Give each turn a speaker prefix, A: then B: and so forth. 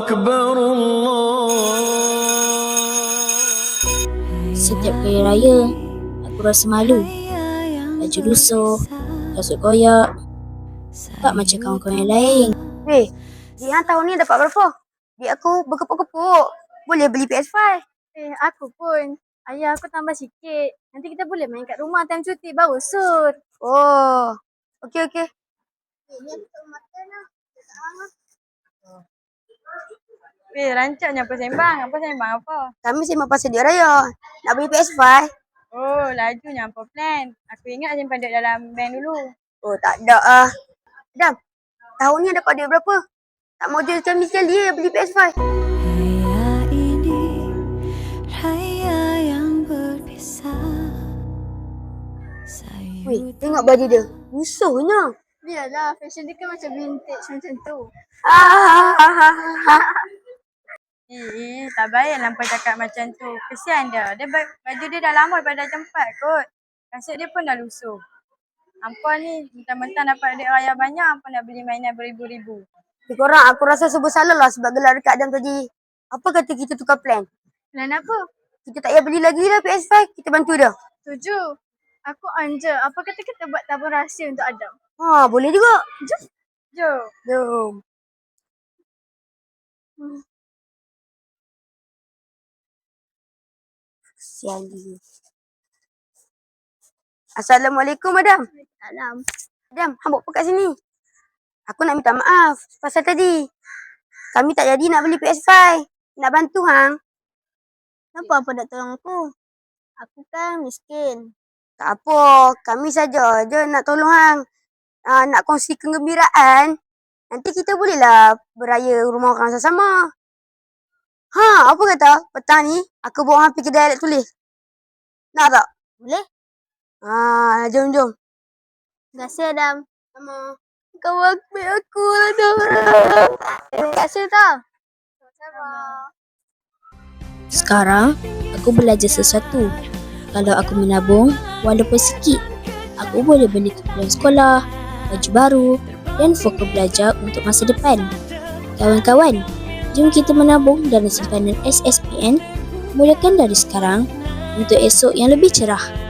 A: أكبر الله.
B: Setiap kali raya, aku rasa malu. Baju lusuh, kasut koyak, tak macam kawan-kawan yang lain.
C: Weh, Jihan tahun ni dapat berapa? Duit aku berkepuk-kepuk. Boleh beli PS5.
D: Aku pun. Ayah aku tambah sikit. Nanti kita boleh main kat rumah time cuti baru sur.
C: Oh, okey.
D: Rancaknya apa sembang? Apa sembang apa?
C: Kami sembang pasal dia raya. Nak beli PS5.
D: Oh, lajunya apa plan? Aku ingat simpan duit dalam bank dulu.
C: Oh, tak ada ah. Adam, tahun ni dapat duit berapa? Tak mau jual kami sekali beli PS5.
E: Raya ini, raya yang berpisah.
C: Weh, tengok baju dia. Musuhnya.
D: Biarlah, fashion dia kan macam vintage macam tu. Tak baik lampai cakap macam tu. Kesian dia. Baju dia dah lama daripada jam 4 kot. Kasut dia pun dah lusuh. Hampa ni mentang-mentang dapat duit raya banyak, hampa nak beli mainan beribu-ribu.
C: Korang, aku rasa serba salah lah sebab gelar dekat Adam tadi. Apa kata kita tukar plan?
D: Plan apa?
C: Kita tak payah beli lagi lah PS5. Kita bantu dia.
D: Setuju. Aku on je. Apa kata kita buat tabung rahsia untuk Adam?
C: Ha, boleh juga.
D: Jom.
C: Jom. Kesian dia. Assalamualaikum, Adam.
D: Salam.
C: Adam, hang buat apa kat sini? Aku nak minta maaf pasal tadi. Kami tak jadi nak beli PS5. Nak bantu hang.
D: Kenapa apa nak tolong aku? Aku kan miskin.
C: Tak apa, kami saja je nak tolong hang. Nak kongsi kegembiraan. Nanti kita bolehlah beraya rumah orang sama-sama. Ha, apa kata? Petang ni aku bawa hang pergi kedai alat tulis. Nak tak?
D: Boleh?
C: Jom.
D: Terima kasih Adam.
C: Sama. Kau wakil aku Adam.
D: Terima kasih tau. Sama-sama.
B: Sekarang, aku belajar sesuatu. Kalau aku menabung, walaupun sikit, aku boleh beli keperluan sekolah, baju baru dan fokus belajar untuk masa depan. Kawan-kawan, jom kita menabung dalam simpanan SSPN, mulakan dari sekarang untuk esok yang lebih cerah.